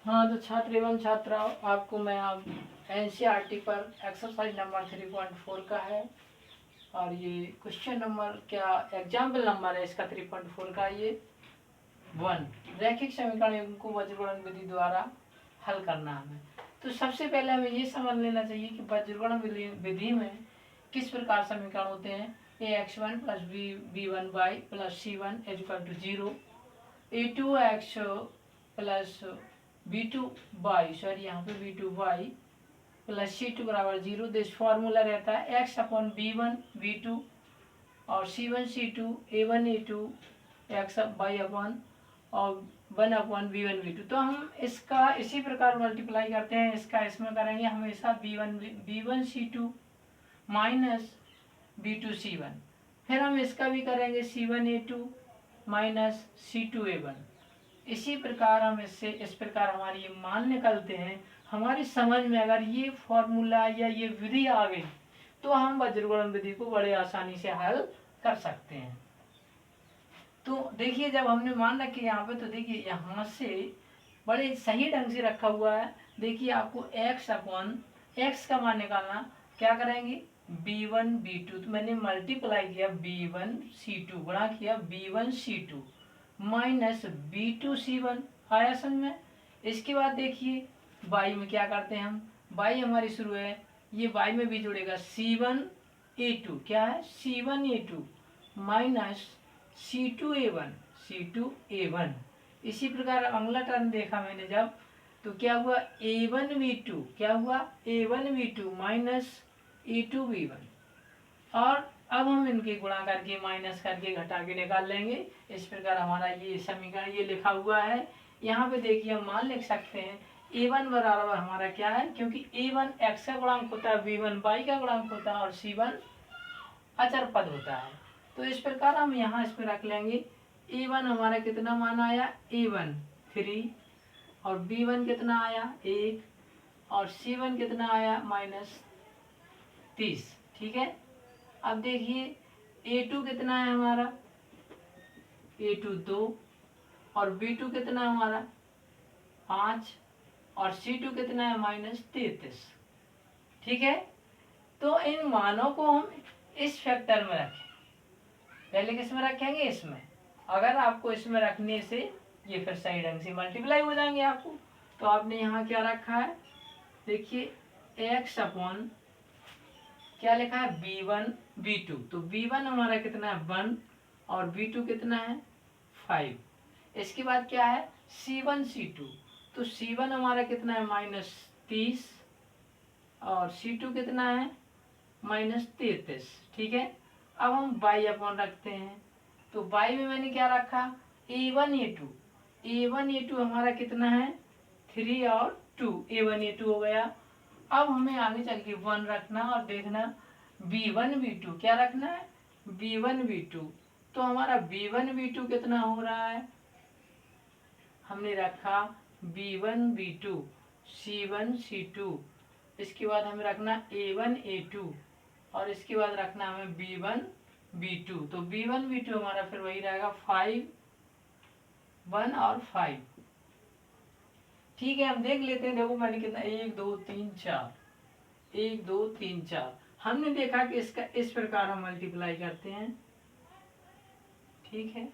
हाँ तो छात्र एवं छात्राओं, आपको मैं अब एनसीईआरटी पर एक्सरसाइज नंबर 3.4 का है और ये क्वेश्चन नंबर क्या एग्जाम्पल नंबर है इसका 3.4 का। ये 1 रैखिक समीकरण को वज्रगुणन विधि द्वारा हल करना हमें। तो सबसे पहले हमें ये समझ लेना चाहिए कि वज्रगुणन विधि में किस प्रकार समीकरण होते हैं। ax1 plus b1y plus c1 equal to 0, a2x plus b2y sorry यहाँ पे b2y प्लस c2 बराबर 0। दिस फॉर्मूला रहता है x अपॉन b1 b2 और c1 c2 a1 a2 x y upon और 1 अपॉन b1 b2। तो हम इसका इसी प्रकार मल्टीप्लाई करते हैं, इसका इसमें करेंगे हमेशा b1 c2 minus b2 c1। फिर हम इसका भी करेंगे c1 a2 minus c2 a1। इसी प्रकार हम इससे इस प्रकार हमारी ये मान निकलते हैं। हमारी समझ में अगर ये फॉर्मूला या ये विधि आ गई तो हम वज्रगुणन विधि को बड़े आसानी से हल कर सकते हैं। तो देखिए जब हमने मान रखे यहाँ पे, तो देखिए यहाँ से बड़े सही ढंग से रखा हुआ है। देखिए आपको x अपॉन x का मान निकालना, क्या करेंगे b1 b2, तो मैंने मल्टीप्लाई किया b1 c2 गुणा किया b1 c2 minus b2 c1 आया समझ में। इसके बाद देखिए y में क्या करते हैं हम, y हमारी शुरू है, ये y में भी जुड़ेगा c1 a2, क्या है c1 a2 minus c2 a1। इसी प्रकार अगला टर्म देखा मैंने जब, तो क्या हुआ a1 v2, क्या हुआ a1 v2 minus a2 v1। और अब हम इनके गुणा करके माइनस करके घटा के निकाल लेंगे। इस प्रकार हमारा ये समीकरण ये लिखा हुआ है। यहाँ पे देखिए हम मान लिख सकते हैं a1 बराबर हमारा क्या है, क्योंकि a1 x का गुणांक होता है, b1 y का गुणांक होता है और c1 अचर पद होता है। तो इस प्रकार हम यहाँ इस पर रख लेंगे a1 हमारा कितना मान आया a1 3 और b1 कितना आया 1 और c1 कितना आया माइनस 30। ठीक है, अब देखिए a2 कितना है हमारा a2 2 और b2 कितना है हमारा 5 और c2 कितना है माइनस 33। ठीक है, तो इन मानों को हम इस फैक्टर में रखें। पहले किस में रखेंगे, इसमें। अगर आपको इसमें रखने से ये फिर सही ढंग से मल्टीप्लाई हो जाएंगे आपको। तो आपने यहाँ क्या रखा है, देखिए x अपॉन क्या लिखा है b1 b2, तो b1 हमारा कितना है 1 और b2 कितना है 5। इसके बाद क्या है c1 c2, तो c1 हमारा कितना है माइनस 30 और c2 कितना है माइनस 33। ठीक है, अब हम y अपॉन रखते हैं, तो y में मैंने क्या रखा a1 a2 हमारा कितना है 3 और 2, a1 a2 हो गया। अब हमें आगे चल के 1 रखना और देखना b1 b2 क्या रखना है b1 b2। तो हमारा b1 b2 कितना हो रहा है, हमने रखा b1 b2 c1 c2, इसके बाद हमें रखना a1 a2 और इसके बाद रखना हमें b1 b2। तो b1 b2 हमारा फिर वही रहेगा 5 1 और 5। ठीक है, हम देख लेते हैं। देखो मैंने कितना 1 2 3 4 1 2 3 4 हमने देखा कि इसका इस प्रकार हम मल्टीप्लाई करते हैं। ठीक है,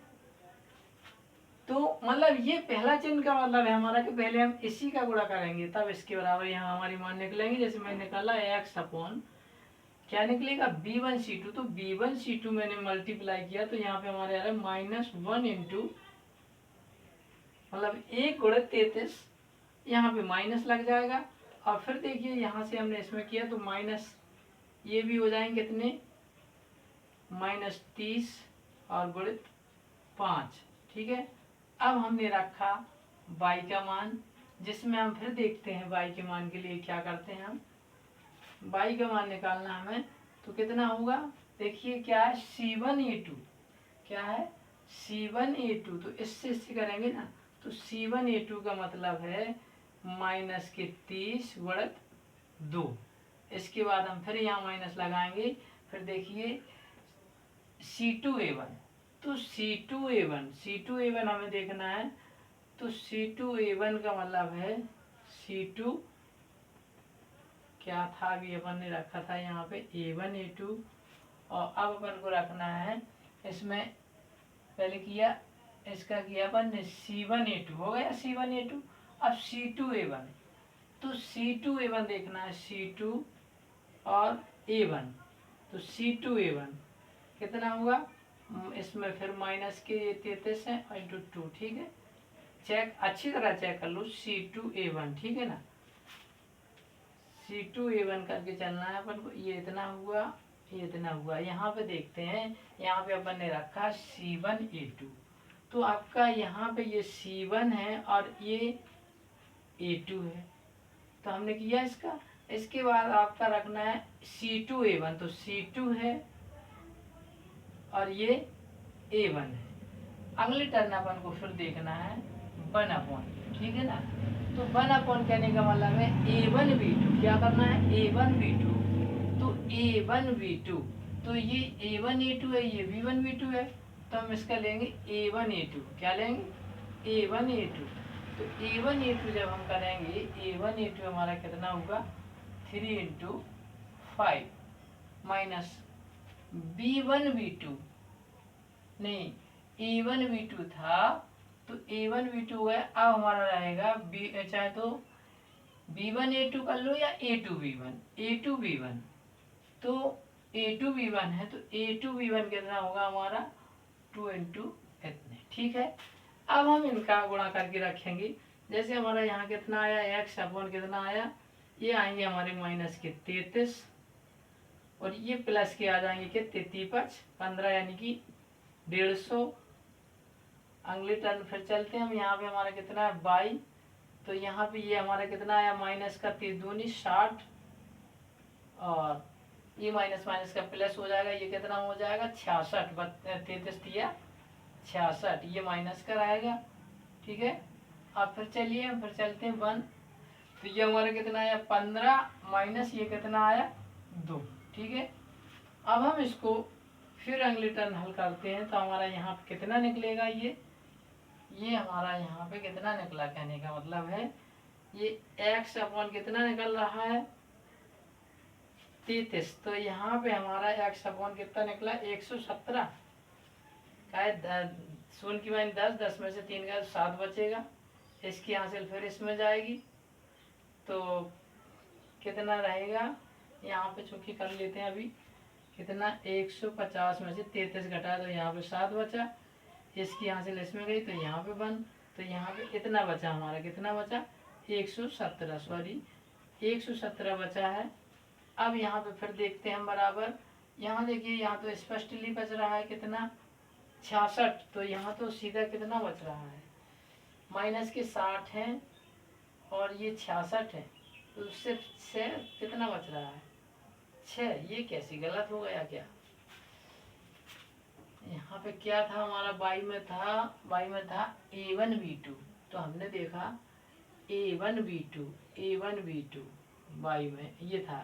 तो मतलब ये पहला चिन्ह का मतलब है हमारा कि पहले हम इसी का गुणा करेंगे तब इसके बराबर यहाँ हमारी मान निकलेंगे। जैसे मैंने निकाला x अपॉन क्या निकलेगा b1 c2, तो b1 c2 मैंने मल्टीप्लाई किया तो यहाँ पे हमारे आ रहा है -1 इंटू मतलब 1 गुणित 33, यहाँ पे माइनस लग जाएगा। और फिर देखिए यहाँ से हमने इसमें किया तो माइनस ये भी हो जाएंगे कितने -30 और गुणित 5। ठीक है, अब हमने रखा y का मान, जिसमें हम फिर देखते हैं y के मान के लिए क्या करते हैं हम, y का मान निकालना हमें। तो कितना होगा देखिए क्या है c1 a2, क्या है c1 a2, तो इससे करेंगे ना तो c1 a2 का मतलब है -30 गुणित 2। इसके बाद हम फिर यहाँ माइनस लगाएंगे। फिर देखिए c2 a1, तो c2 a1 हमें देखना है तो C2A1 का मतलब है C2 क्या था, अभी अपन ने रखा था यहाँ पे A1 A2, और अब अपन को रखना है इसमें, पहले किया इसका किया अपन ने C1A2 हो गया, C1A2। अब C2A1, तो C2A1 देखना है, C2 और A1, तो C2A1 कितना हुआ, इसमें फिर माइनस के 33 है इंटू 2, ठीक है। चेक अच्छी तरह चेक कर लो, C2A1, ठीक है ना, C2A1 करके चलना है अपन को। ये इतना हुआ, ये इतना हुआ। यहाँ पे देखते हैं, यहाँ पे अपन ने रखा C1A2, तो आपका यहाँ पे ये C1 है और ये A2 है, तो हमने किया इसका। इसके बाद आपका रखना है C2A1, तो C2 है और ये A1 है। अगले टर्न अपन को फिर देखना है 1/, ठीक है ना। तो 1/, कहने का मतलब है A1V2, क्या करना है A1V2, तो A1V2, तो ये A1A2 है, ये V1V2 है, तो हम इसका लेंगे A1A2, क्या लेंगे A1A2। तो A1A2 जब हम करेंगे, A1A2 हमारा कितना होगा 3 × 5 माइनस B1V2, नहीं A1V2 था, तो A1V2 है। अब हमारा रहेगा बी, चाहे तो B1A2 कर लो या A2V1, A2V1, तो A2V1 है, तो A2V1 कितना होगा हमारा 2 × इतने, ठीक है। अब हम इनका गुणा करके रखेंगे, जैसे हमारा यहाँ कितना आया x/, कितना आया, ये आएंगे हमारे माइनस के 33, और ये प्लस के आ जाएंगे कितने 15, यानी कि 150। अगले टर्न फिर चलते हैं हम, यहाँ पे हमारा कितना है 22, तो यहाँ पे ये हमारा कितना आया माइनस का 3 दूनी 60, और ये माइनस माइनस का प्लस हो जाएगा, ये कितना हो जाएगा 66, 33 दिया 66, ये माइनस का रहेगा, ठीक है। अब फिर चलिए हम फिर चलते हैं 1, तो ये हमारा कितना आया 15 माइनस ये कितना आया 2, ठीक है। अब हम इसको फिर अगले टर्न हल करते हैं, तो हमारा यहाँ पे कितना निकलेगा, ये हमारा यहाँ पे कितना निकला, कहने का मतलब है ये x/, कितना निकल रहा है 33, तो यहाँ पे हमारा x/, कितना निकला 117, शून्य की मान 10, 10 में से 3 का 7 बचेगा, इसकी हासिल फिर इसमें जाएगी, तो कितना रहेगा, यहाँ पे चूंकि कर लेते हैं अभी, कितना 150 में से 33 घटा, तो यहाँ पे 7 बचा, इसकी हासिल इसमें गई, तो यहाँ पे 1, तो यहाँ पे इतना बचा हमारा, कितना बचा 117, सॉरी 117 बचा है। अब यहाँ पे फिर देखते हैं हम बराबर, यहाँ देखिए यहाँ तो स्पष्टली बच रहा है कितना 66, तो यहाँ तो सीधा कितना बच रहा है माइनस के 60 है और ये 66 है, तो उससे 6 कितना बच रहा है 6, ये कैसी गलत हो गया क्या। यहाँ पे क्या था हमारा बाई में था A1V2, तो हमने देखा A1V2 बाई में ये था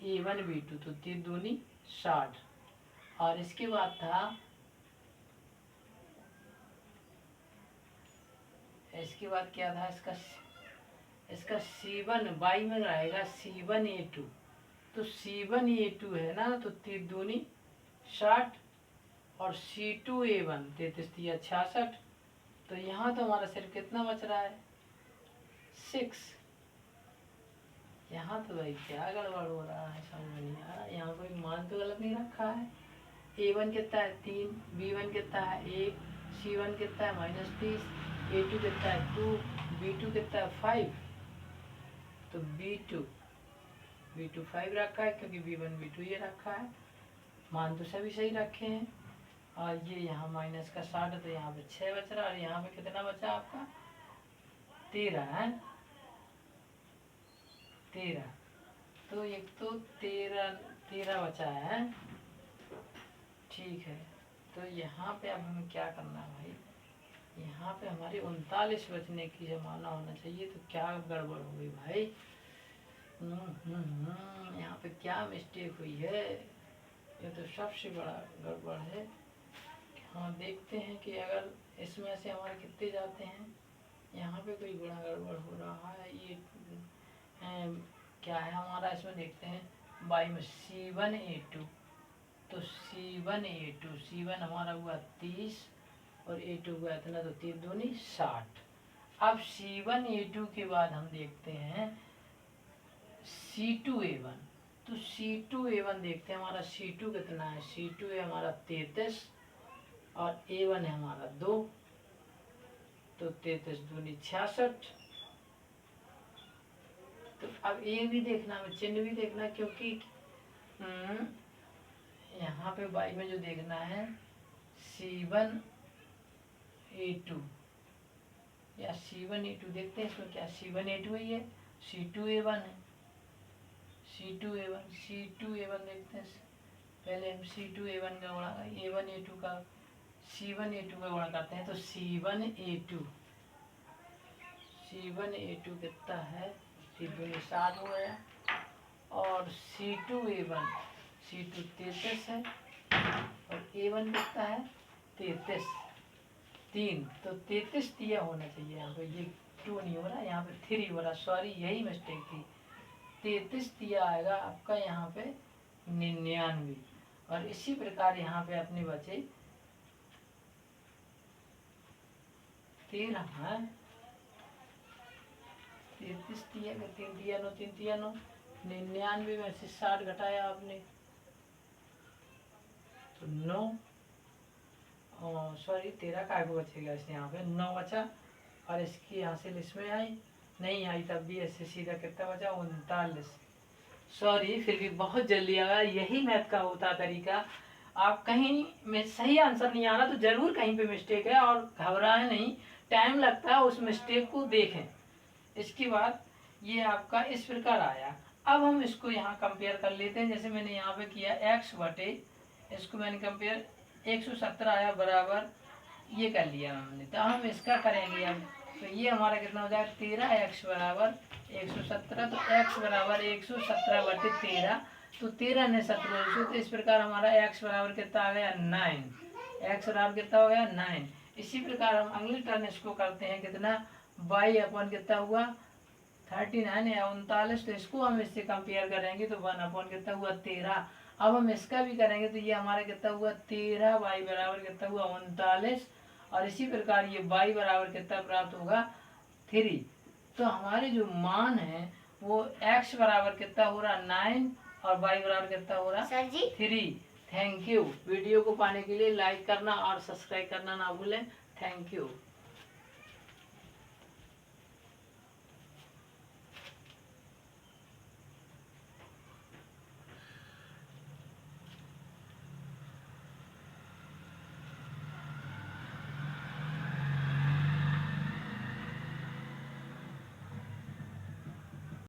A1V2, तो 3 दूनी 60, और इसके बाद था, इसके बाद क्या था इसका C1 बाई में रहेगा C1A2, तो C1A2 है ना, तो 3 दूनी 60, और C2A1 33 या 66, तो यहाँ तो हमारा सिर्फ कितना बच रहा है 6। यहाँ तो भाई क्या गड़बड़ हो रहा है, समझ नहीं आ रहा, यहाँ कोई मान तो गलत नहीं रखा है। A1 कितना है 3, B1 कितना है 1, C1 कितना है -30, A2 कितना है 2, B2 कितना है 5, तो B2 5 रखा है, क्योंकि B1 B2 ये रखा है, मान तो सभी सही रखे हैं। और ये यहाँ माइनस का 60, तो यहाँ पे 6 बच रहा, और यहाँ पे कितना बचा आपका 13 है 13, तो एक तो 13 बचा है, ठीक है। तो यहाँ पे अब हमें क्या करना है भाई, यहाँ पे हमारी 39 बचने की जमाना होना चाहिए, तो क्या गड़बड़ हो गई भाई, यहाँ पे क्या मिस्टेक हुई है, ये तो सबसे बड़ा गड़बड़ है। हाँ देखते हैं कि अगर इसमें से हमारे कितने जाते हैं, यहाँ पे कोई गुणा गड़बड़ हो रहा है। ये क्या है हमारा, इसमें देखते हैं बाई में C1A2, तो C1 हमारा हुआ 30 और A2 हुआ इतना, तो 3 दूनी 60। अब C1A2 के बाद हम देखते हैं C2A1, तो C2A1 देखते हैं हमारा C2 कितना है। C2 है हमारा 33 और A1 है हमारा 2, तो 33 दूनी 66। तो अब ये भी देखना है, चिन्ह भी देखना, क्योंकि यहाँ पे बाई में जो देखना है C1A2 या C1A2 देखते हैं इसमें क्या C1A2 ही है, C2A1 है, C2A1 देखते हैं। पहले हम C2A1 का गुणा A1A2 का C1A2 का गुणा करते हैं, तो C1A2 कितना है, 3 दूनी 7 हो गया। और C2A1 33 है और A1 कितना है 33, 3, तो 33 दिया होना चाहिए। यहाँ पे ये 2 नहीं हो रहा, यहाँ पे 3 हो रहा, सॉरी यही मिस्टेक थी। 33 दिया आएगा आपका यहाँ पे 99। और इसी प्रकार यहाँ पे अपने बचे 13 है, 33 दिया, 3 दिया 9, 3 दिया 9, 99 में से 60 घटाया आपने तो 9, सॉरी 13 का आगे बचेगा, इसलिए यहाँ पे 9 बचा। और इसकी हासिल इसमें आई नहीं आई, तब भी ऐसे सीधा कितना बचा 39। सॉरी फिर भी बहुत जल्दी आया, यही मैथ का होता तरीका। आप कहीं में सही आंसर नहीं आ रहा तो जरूर कहीं पे मिस्टेक है, और घबराएं नहीं, टाइम लगता है, उस मिस्टेक को देखें। इसके बाद ये आपका इस प्रकार आया। अब हम इसको यहाँ कंपेयर कर लेते हैं, जैसे मैंने यहाँ पे किया x बटे, इसको मैंने कंपेयर 117 आया बराबर, ये कर लिया हमने। तो हम इसका करेंगे अब, तो ये हमारा कितना हो जाएगा 13x बराबर 117, तो x बराबर 117 बटे 13, तो 13 ने 17, तो इस प्रकार हमारा x बराबर कितना आ गया 9, x बराबर कितना हो गया 9। इसी प्रकार हम अगली टर्न इसको करते हैं, कितना y अपन कितना हुआ 39 या 39, तो इसको हम इससे कंपेयर करेंगे तो 1 अपन कितना हुआ 13। अब हम इसका भी करेंगे तो ये हमारा कितना हुआ 13, y बराबर कितना हुआ 39, और इसी प्रकार ये y बराबर कितना प्राप्त होगा 3। तो हमारे जो मान है वो x बराबर कितना हो रहा 9 और y बराबर कितना हो रहा 3। Thank you. वीडियो को पाने के लिए लाइक करना और सब्सक्राइब करना ना भूलें। Thank you.